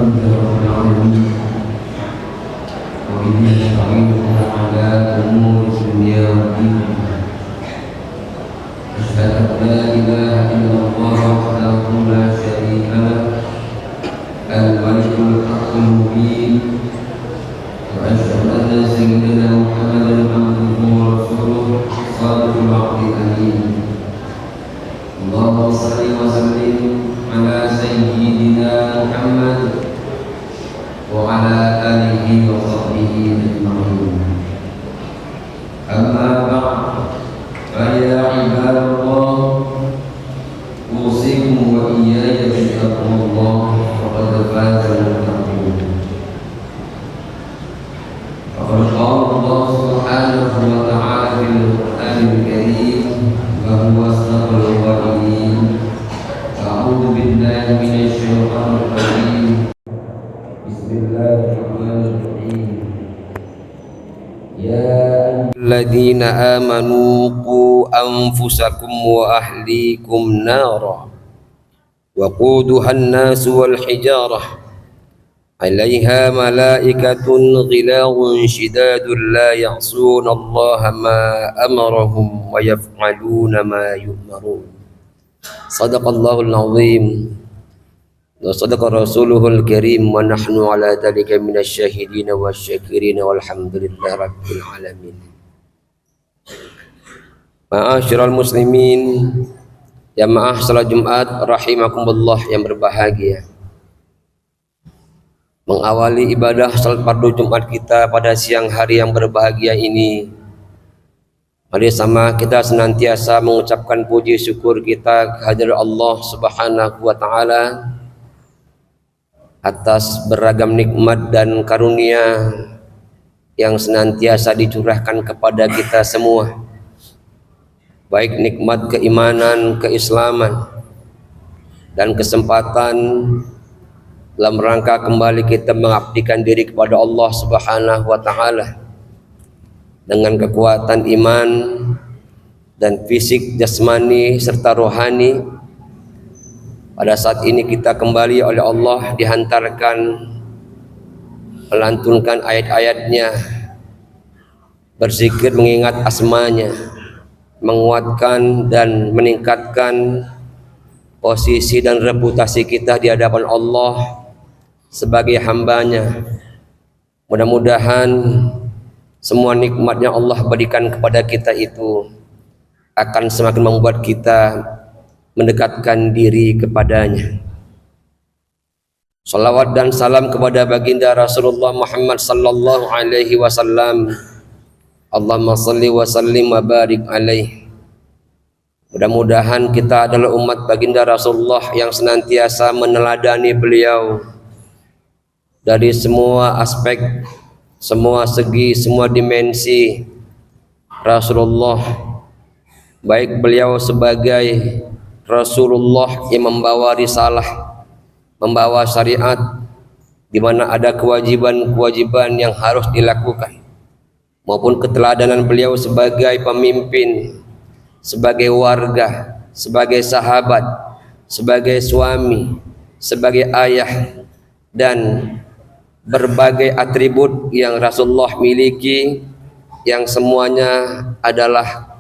لله رب العالمين وبه نستعين على أمور الدنيا والدين أشهد أن لا إله إلا الله وحده لا شريك له الملك الحق المبين وأشهد أن سيدنا محمدا عبده ورسوله صادق الوعد الأمين اللهم صل وسلم على سيدنا محمد وعلى آله وصحبه أجمعين أما بعد فيا عباد الله أوصيكم وإياي بتقوى الله فقد فاز المتقون فقد قال الله سبحانه وتعالى في القرآن الكريم وهو أصدق القائلين أعوذ بالله من الشيطان الرجيم بسم الله الرحمن الرحيم يا الذين آمنوا قوا أنفسكم وأهليكم نارا وقودها الناس والحجارة عليها ملائكة غلاظ شداد لا يعصون الله ما أمرهم ويفعلون ما يؤمرون صدق الله العظيم وصدق رسوله الكريم ونحن على ذلك من الشاهدين والشاكرين والحمد لله رب العالمين. Ma'asyiral muslimin, jamaah salat Jumat rahimakumullah yang berbahagia. Mengawali ibadah salat fardu Jumat kita pada siang hari yang berbahagia ini, mari sama kita senantiasa mengucapkan puji syukur kita kehadirat Allah Subhanahu wa taala atas beragam nikmat dan karunia yang senantiasa dicurahkan kepada kita semua, baik nikmat keimanan, keislaman, dan kesempatan dalam rangka kembali kita mengabdikan diri kepada Allah Subhanahu wa taala dengan kekuatan iman dan fisik, jasmani serta rohani. Pada saat ini kita kembali oleh Allah dihantarkan melantunkan ayat-ayatnya, berzikir mengingat asmanya, menguatkan dan meningkatkan posisi dan reputasi kita di hadapan Allah sebagai hambanya. Mudah-mudahan semua nikmatnya Allah berikan kepada kita itu akan semakin membuat kita mendekatkan diri kepadanya. Salawat dan salam kepada baginda Rasulullah Muhammad sallallahu alaihi wasallam. Allahumma salli wa sallim wa barik alaihi. Mudah-mudahan kita adalah umat baginda Rasulullah yang senantiasa meneladani beliau dari semua aspek, semua segi, semua dimensi. Rasulullah, baik beliau sebagai Rasulullah yang membawa risalah, membawa syariat di mana ada kewajiban-kewajiban yang harus dilakukan, maupun keteladanan beliau sebagai pemimpin, sebagai warga, sebagai sahabat, sebagai suami, sebagai ayah, dan berbagai atribut yang Rasulullah miliki, yang semuanya adalah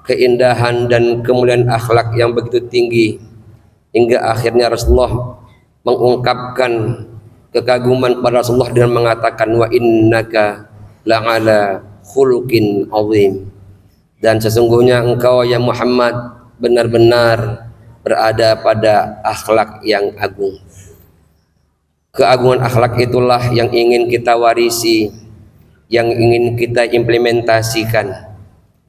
keindahan dan kemuliaan akhlak yang begitu tinggi, hingga akhirnya Rasulullah mengungkapkan kekaguman pada Rasulullah dengan mengatakan wa innaka la'ala khuluqin azim, dan sesungguhnya engkau ya Muhammad benar-benar berada pada akhlak yang agung. Keagungan akhlak itulah yang ingin kita warisi, yang ingin kita implementasikan,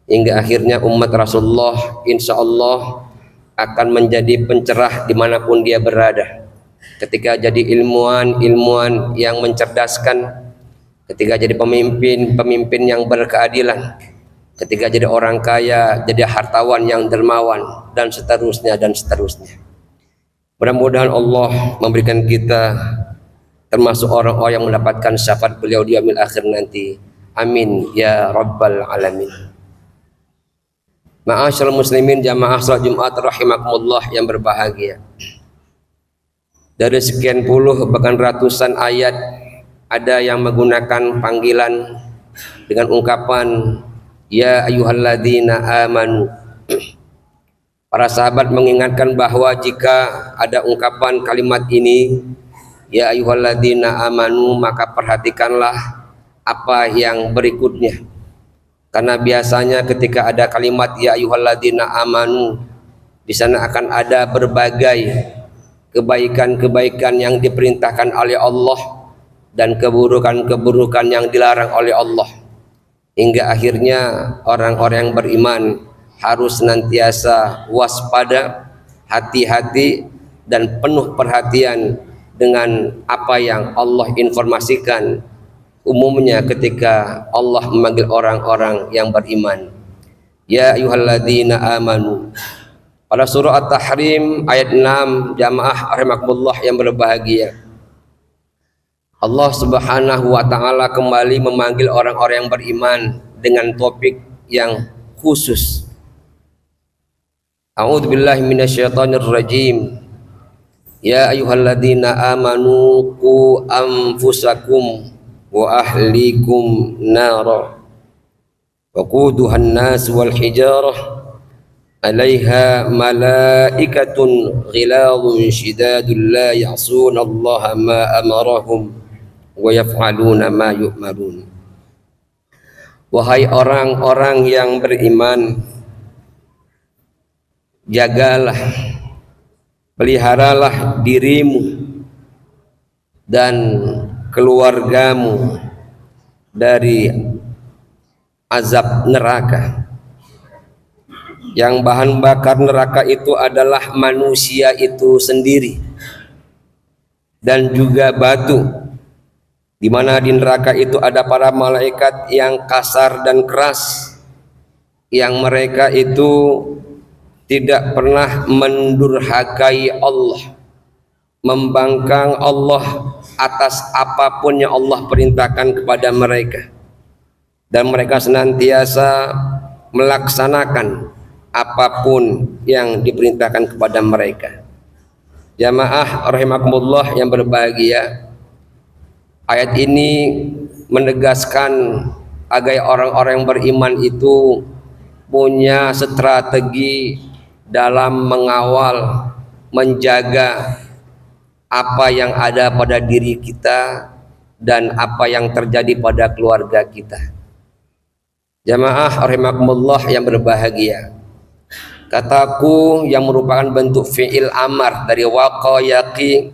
hingga akhirnya umat Rasulullah insya Allah akan menjadi pencerah dimanapun dia berada. Ketika jadi ilmuwan yang mencerdaskan, ketika jadi pemimpin yang berkeadilan, ketika jadi orang kaya, jadi hartawan yang dermawan, dan seterusnya dan seterusnya. Mudah-mudahan Allah memberikan kita termasuk orang-orang yang mendapatkan syafaat beliau di yaumil akhir nanti. Amin ya rabbal alamin. Ma'asyiral muslimin, jamaah salat Jumat rahimakumullah yang berbahagia. Dari sekian puluh bahkan ratusan ayat ada yang menggunakan panggilan dengan ungkapan ya ayyuhalladzina amanu. Para sahabat mengingatkan bahwa jika ada ungkapan kalimat ini ya ayyuhalladzina amanu, maka perhatikanlah apa yang berikutnya, karena biasanya ketika ada kalimat ya ayyuhalladzina amanu, di sana akan ada berbagai kebaikan-kebaikan yang diperintahkan oleh Allah dan keburukan-keburukan yang dilarang oleh Allah, hingga akhirnya orang-orang yang beriman harus senantiasa waspada, hati-hati dan penuh perhatian dengan apa yang Allah informasikan, umumnya ketika Allah memanggil orang-orang yang beriman. Ya ayyuhalladzina amanu. Pada surah At-Tahrim ayat 6, jamaah rahimakumullah yang berbahagia, Allah Subhanahu wa taala kembali memanggil orang-orang yang beriman dengan topik yang khusus. A'udzu billahi minasyaitonir rajim. Ya ayyuhalladzina amanu qu anfusakum wa ahlikum nara waquduhan nas wal hijarah 'alaiha malaikatun ghiladun shidadun la ya'sunallaha ma amarahum wa yaf'aluna ma yu'marun. Wahai orang-orang yang beriman, jagalah, peliharalah dirimu dan keluargamu dari azab neraka. Yang bahan bakar neraka itu adalah manusia itu sendiri dan juga batu, di mana di neraka itu ada para malaikat yang kasar dan keras, yang mereka itu tidak pernah mendurhakai Allah, membangkang Allah atas apapun yang Allah perintahkan kepada mereka, dan mereka senantiasa melaksanakan apapun yang diperintahkan kepada mereka. Jamaah rahimakumullah yang berbahagia, ayat ini menegaskan agar orang-orang yang beriman itu punya strategi dalam mengawal, menjaga apa yang ada pada diri kita dan apa yang terjadi pada keluarga kita. Jamaah rahimakumullah yang berbahagia, kataku yang merupakan bentuk fi'il amar dari waqa, yaqi,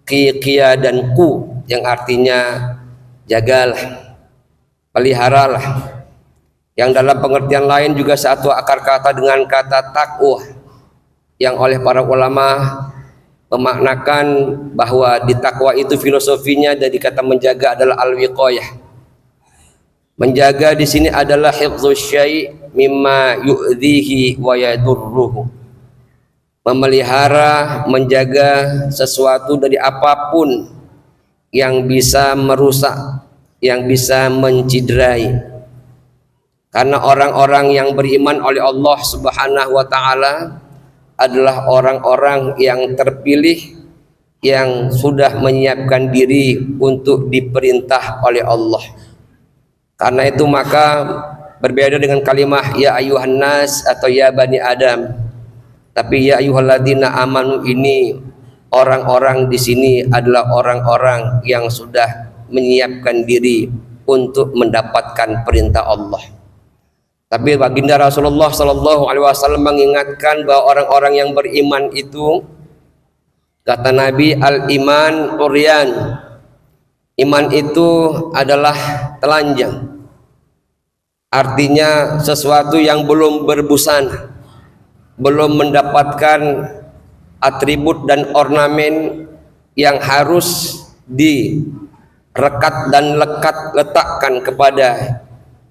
qiya dan ku, yang artinya jagalah, peliharalah, yang dalam pengertian lain juga satu akar kata dengan kata takwa, yang oleh para ulama memaknakan bahwa di takwa itu filosofinya dari kata menjaga adalah al-wiqayah. Menjaga di sini adalah hifdzus syai' mimma yu'dhihi wa yadurruhu. Memelihara, menjaga sesuatu dari apapun yang bisa merusak, yang bisa menciderai. Karena orang-orang yang beriman oleh Allah Subhanahu wa taala adalah orang-orang yang terpilih, yang sudah menyiapkan diri untuk diperintah oleh Allah. Karena itu maka berbeda dengan kalimah ya ayuhan nas atau ya bani Adam, tapi ya ayyuhalladzina amanu ini orang-orang di sini adalah orang-orang yang sudah menyiapkan diri untuk mendapatkan perintah Allah. Tapi baginda Rasulullah sallallahu alaihi wasallam mengingatkan bahwa orang-orang yang beriman itu, kata Nabi, al-iman uryan. Iman itu adalah telanjang. Artinya sesuatu yang belum berbusana, belum mendapatkan atribut dan ornamen yang harus direkat dan letakkan kepada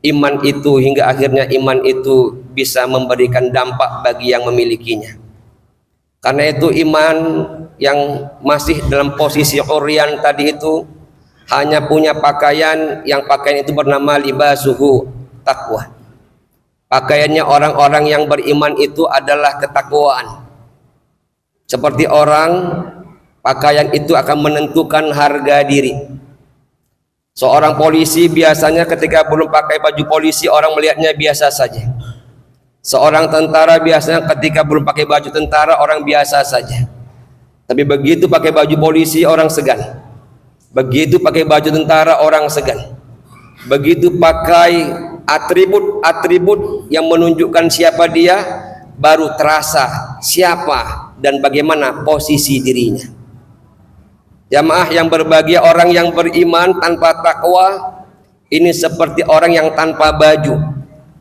iman itu, hingga akhirnya iman itu bisa memberikan dampak bagi yang memilikinya. Karena itu iman yang masih dalam posisi uryan tadi itu hanya punya pakaian, yang pakaian itu bernama libasuhu taqwa. Pakaiannya orang-orang yang beriman itu adalah ketakwaan. Seperti orang Pakaian itu akan menentukan harga diri. Seorang polisi biasanya ketika belum pakai baju polisi orang melihatnya biasa saja. Seorang tentara biasanya ketika belum pakai baju tentara orang biasa saja. Tapi begitu pakai baju polisi orang segan. Begitu pakai baju tentara orang segan. Begitu pakai atribut-atribut yang menunjukkan siapa dia, baru terasa siapa dan bagaimana posisi dirinya. Jamaah yang berbahagia, orang yang beriman tanpa takwa ini seperti orang yang tanpa baju.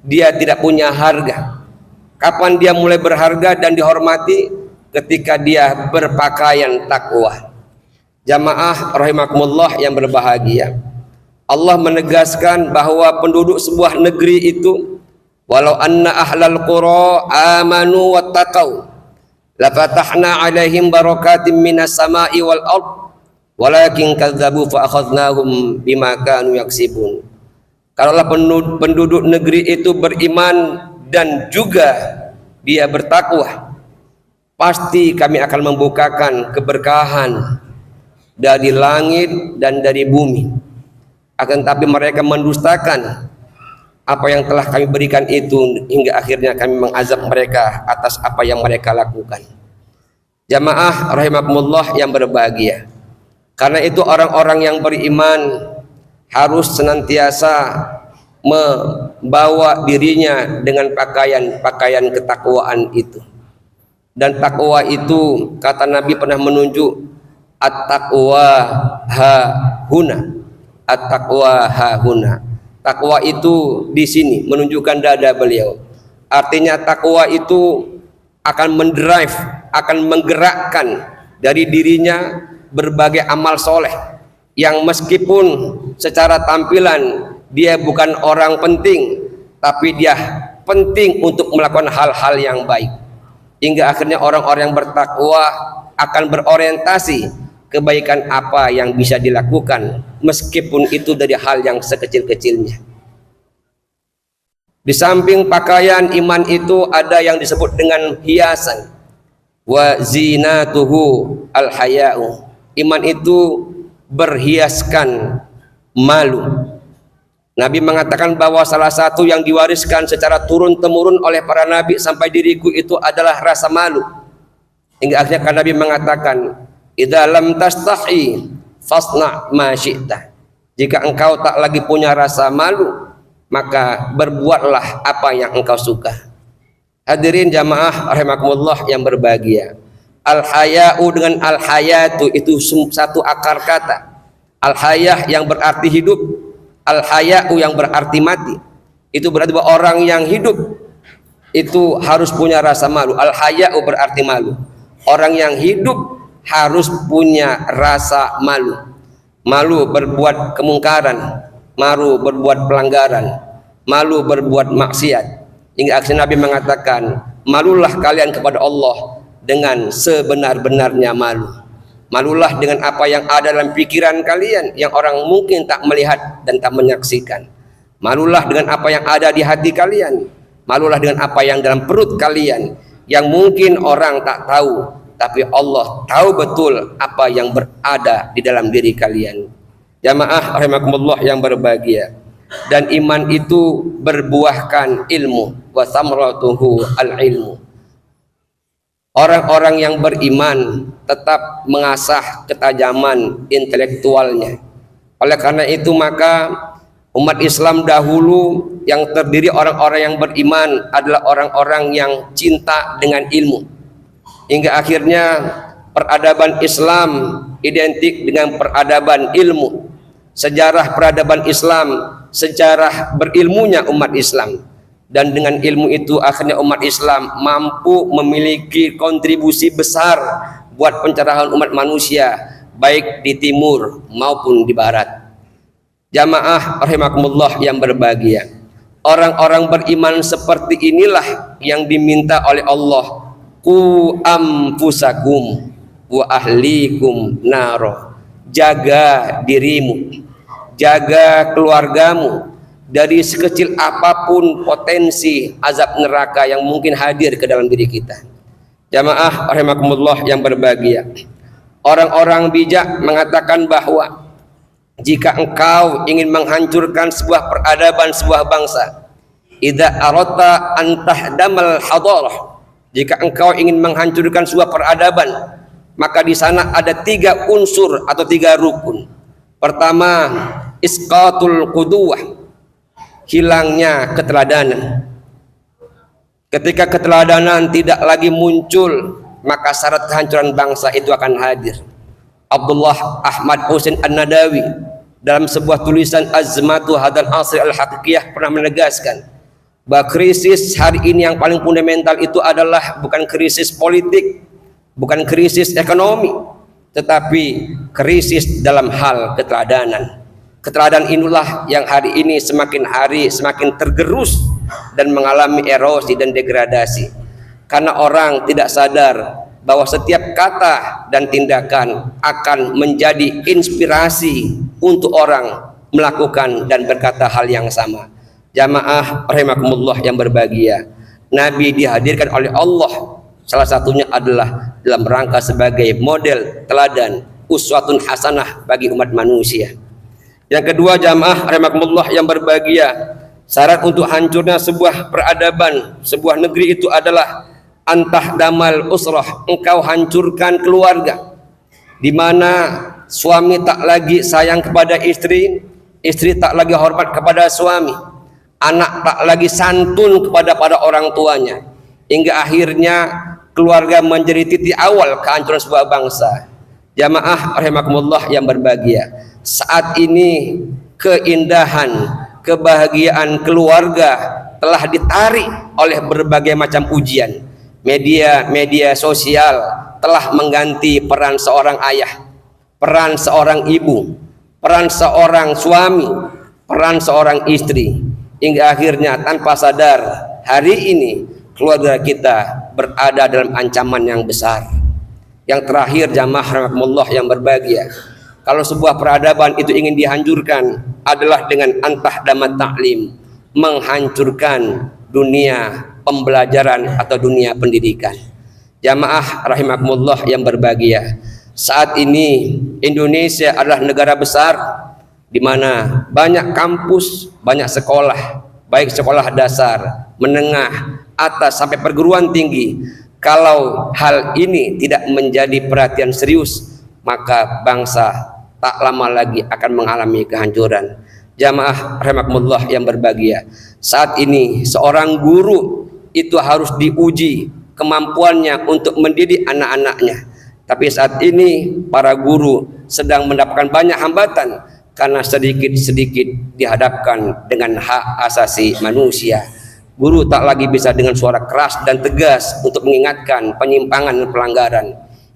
Dia tidak punya harga. Kapan dia mulai berharga dan dihormati? Ketika dia berpakaian takwa. Jamaah rahimakumullah yang berbahagia, Allah menegaskan bahwa penduduk sebuah negeri itu, walau anna ahlal qura amanu wattaqau lafatahna alaihim barakatim minas sama'i wal ard walakin kadzabu fa akhadnahum bima kanu yaksibun. Kalaulah penduduk negeri itu beriman dan juga dia bertakwa, pasti kami akan membukakan keberkahan dari langit dan dari bumi. Akan tapi mereka mendustakan apa yang telah kami berikan itu, hingga akhirnya kami mengazab mereka atas apa yang mereka lakukan. Jamaah rahimakumullah yang berbahagia, karena itu orang-orang yang beriman harus senantiasa membawa dirinya dengan pakaian ketakwaan itu. Dan takwa itu, kata Nabi pernah menunjuk, at-taqwa hahuna, at-taqwa hahuna. Takwa itu di sini menunjukkan dada beliau. Artinya takwa itu akan mendrive, akan menggerakkan dari dirinya berbagai amal soleh yang meskipun secara tampilan dia bukan orang penting, tapi dia penting untuk melakukan hal-hal yang baik. Hingga akhirnya orang-orang yang bertakwa akan berorientasi kebaikan apa yang bisa dilakukan, meskipun itu dari hal yang sekecil-kecilnya. Di samping pakaian, iman itu ada yang disebut dengan hiasan. Wa zinatuhu al-haya'u. Iman itu berhiaskan malu. Nabi mengatakan bahwa salah satu yang diwariskan secara turun-temurun oleh para nabi sampai diriku itu adalah rasa malu. Hingga akhirnya kan Nabi mengatakan, idza lam tastahi fasna ma syi'ta. Jika engkau tak lagi punya rasa malu, maka berbuatlah apa yang engkau suka. Hadirin jamaah rahimakumullah yang berbahagia, al-haya'u dengan al-hayatu itu satu akar kata. Al-hayah yang berarti hidup, al-haya'u yang berarti mati. Itu berarti bahwa orang yang hidup itu harus punya rasa malu. Al-haya'u berarti malu. Orang yang hidup harus punya rasa malu. Malu berbuat kemungkaran, malu berbuat pelanggaran, malu berbuat maksiat. Hingga akhirnya Nabi mengatakan, malulah kalian kepada Allah dengan sebenar-benarnya malu. Malulah dengan apa yang ada dalam pikiran kalian yang orang mungkin tak melihat dan tak menyaksikan. Malulah dengan apa yang ada di hati kalian. Malulah dengan apa yang dalam perut kalian yang mungkin orang tak tahu, tapi Allah tahu betul apa yang berada di dalam diri kalian. Jamaah rahimakumullah yang berbahagia, dan iman itu berbuahkan ilmu, wa samratuhu al-ilmu. Orang-orang yang beriman tetap mengasah ketajaman intelektualnya. Oleh karena itu maka umat Islam dahulu yang terdiri orang-orang yang beriman adalah orang-orang yang cinta dengan ilmu. Hingga akhirnya peradaban Islam identik dengan peradaban ilmu. Sejarah peradaban Islam, sejarah berilmunya umat Islam. Dan dengan ilmu itu akhirnya umat Islam mampu memiliki kontribusi besar buat pencerahan umat manusia, baik di timur maupun di barat. Jamaah rahimakumullah yang berbahagia, orang-orang beriman seperti inilah yang diminta oleh Allah, qu anfusakum wa ahlikum naro. Jaga dirimu, jaga keluargamu dari sekecil apapun potensi azab neraka yang mungkin hadir ke dalam diri kita. Jamaah rahimakumullah yang berbahagia, Orang-orang bijak mengatakan bahwa jika engkau ingin menghancurkan sebuah peradaban sebuah bangsa, idza aradta an tahdamal hadarah, jika engkau ingin menghancurkan sebuah peradaban, maka di sana ada 3 unsur atau 3 rukun. Pertama, isqatul qudwah, hilangnya keteladanan. Ketika keteladanan tidak lagi muncul, maka syarat kehancuran bangsa itu akan hadir. Abdullah Ahmad Husain An-Nadawi dalam sebuah tulisan Azmatu Hadal Asri Al-Haqiqiyah pernah menegaskan bahwa krisis hari ini yang paling fundamental itu adalah bukan krisis politik, bukan krisis ekonomi, tetapi krisis dalam hal keteladanan. Keteladanan inilah yang hari ini semakin hari semakin tergerus dan mengalami erosi dan degradasi, karena orang tidak sadar bahwa setiap kata dan tindakan akan menjadi inspirasi untuk orang melakukan dan berkata hal yang sama. Jamaah rahimakumullah yang berbahagia, Nabi dihadirkan oleh Allah, salah satunya adalah dalam rangka sebagai model teladan, uswatun hasanah bagi umat manusia. Yang kedua, jamaah rahimakumullah yang berbahagia, syarat untuk hancurnya sebuah peradaban, sebuah negeri itu adalah antah damal usrah, engkau hancurkan keluarga, di mana suami tak lagi sayang kepada istri, istri tak lagi hormat kepada suami, anak tak lagi santun kepada orang tuanya, hingga akhirnya keluarga menjadi titik awal kehancuran sebuah bangsa. Jamaah rahimakumullah yang berbahagia, saat ini keindahan, kebahagiaan keluarga telah ditarik oleh berbagai macam ujian. Media sosial telah mengganti peran seorang ayah, peran seorang ibu, peran seorang suami, peran seorang istri, hingga akhirnya tanpa sadar hari ini keluarga kita berada dalam ancaman yang besar. Yang terakhir, jamaah rahimakumullah yang berbahagia, kalau sebuah peradaban itu ingin dihancurkan adalah dengan antah damat taklim, menghancurkan dunia pembelajaran atau dunia pendidikan. Jamaah rahimakumullah yang berbahagia, saat ini Indonesia adalah negara besar di mana banyak kampus, banyak sekolah, baik sekolah dasar, menengah, atas sampai perguruan tinggi. Kalau hal ini tidak menjadi perhatian serius, maka bangsa tak lama lagi akan mengalami kehancuran. Jamaah rahimakumullah yang berbahagia, saat ini seorang guru itu harus diuji kemampuannya untuk mendidik anak-anaknya. Tapi saat ini para guru sedang mendapatkan banyak hambatan karena sedikit-sedikit dihadapkan dengan hak asasi manusia. Guru tak lagi bisa dengan suara keras dan tegas untuk mengingatkan penyimpangan dan pelanggaran,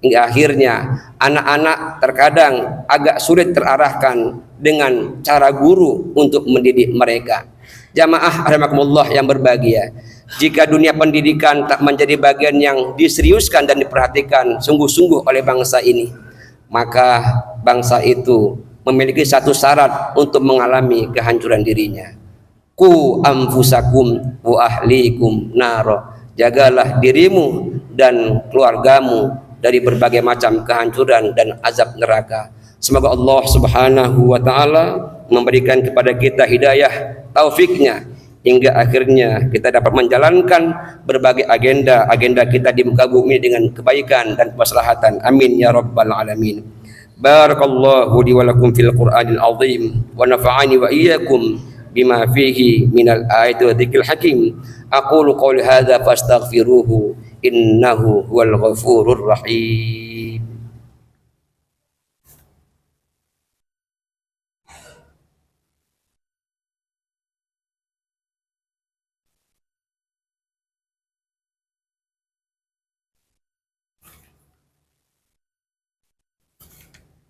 hingga akhirnya anak-anak terkadang agak sulit terarahkan dengan cara guru untuk mendidik mereka. Jamaah rahimakumullah yang berbahagia, jika dunia pendidikan tak menjadi bagian yang diseriuskan dan diperhatikan sungguh-sungguh oleh bangsa ini, maka bangsa itu memiliki satu syarat untuk mengalami kehancuran dirinya. Qu anfusakum wa ahlikum naro, jagalah dirimu dan keluargamu dari berbagai macam kehancuran dan azab neraka. Semoga Allah subhanahu wa ta'ala memberikan kepada kita hidayah taufiknya, hingga akhirnya kita dapat menjalankan berbagai agenda kita di muka bumi dengan kebaikan dan kemaslahatan. Amin ya rabbal alamin. Barakallahu li wa lakum fil Qur'anil azim wa nafa'ani wa iyyakum bima fihi minal ayati wa dzikril hakim. Aqulu qouli hadza fastaghfiruhu innahu huwal ghafurur rahim.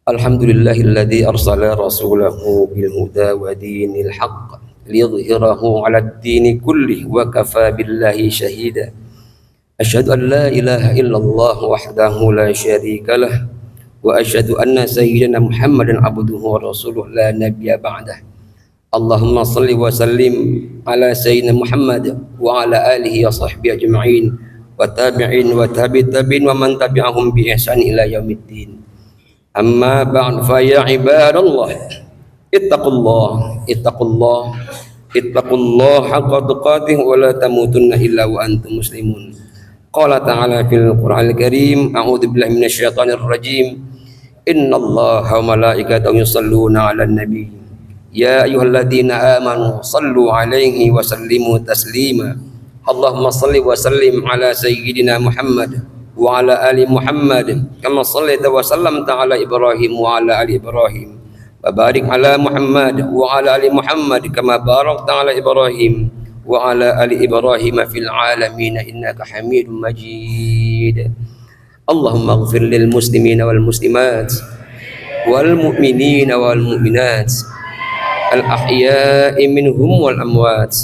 Alhamdulillahilladzi arsala rasulahu bil huda wa dinil haqq liyudhhirahu 'alad dini kullih wa kafa billahi shahida. Asyhadu an la ilaha illallah wahdahu la syarika lah wa asyhadu anna sayyidina Muhammadan abduhu wa rasuluh la nabiyya ba'dah. Allahumma shalli wa sallim ala sayyidina Muhammad wa ala alihi wa sahbihi ajma'in wa tabi'in wa tabi'in wa man tabi'ahum bi ihsan ila yaumiddin. أما بعد فيا عباد الله اتقوا الله اتقوا الله اتقوا الله حق تقاته ولا تموتن إلا وأنتم مسلمون. قال تعالى في القرآن الكريم أعوذ بالله من الشيطان الرجيم إن الله وملائكته يصلون على النبي يا أيها الذين آمنوا صلوا عليه وسلموا تسليما. اللهم صل وسلم على سيدنا محمد وعلى آل محمد كما صليت وسلمت على إبراهيم وعلى آل إبراهيم وبارك على محمد وعلى آل محمد كما باركت على إبراهيم وعلى آل إبراهيم في العالمين إنك حميد مجيد. اللهم اغفر للمسلمين والمسلمات والمؤمنين والمؤمنات الأحياء منهم والأموات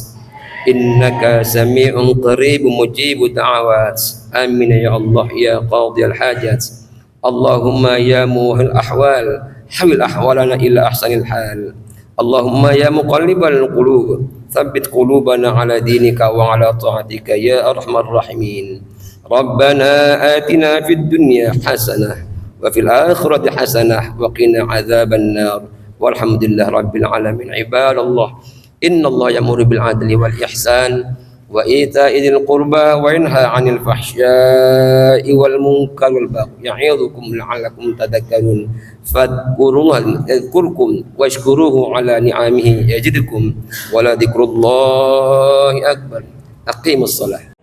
إنك سميع قريب مجيب الدعوات. آمين يا الله يا قاضي الحاجات. اللهم يا موهي الأحوال حول أحوالنا إلى أحسن الحال. اللهم يا مقلب القلوب ثبت قلوبنا على دينك وعلى طاعتك يا أرحم الراحمين. ربنا آتنا في الدنيا حسنة وفي الآخرة حسنة وقنا عذاب النار والحمد لله رب العالمين. عباد الله إن الله يأمر بالعدل والإحسان وإيتاء ذي القربى وينهى عن الفحشاء والمنكر والبغي يعظكم لعلكم تذكرون. فاذكروا الله يذكركم واشكروه على نعمه يزدكم ولذكر الله أكبر. أقيموا الصلاة.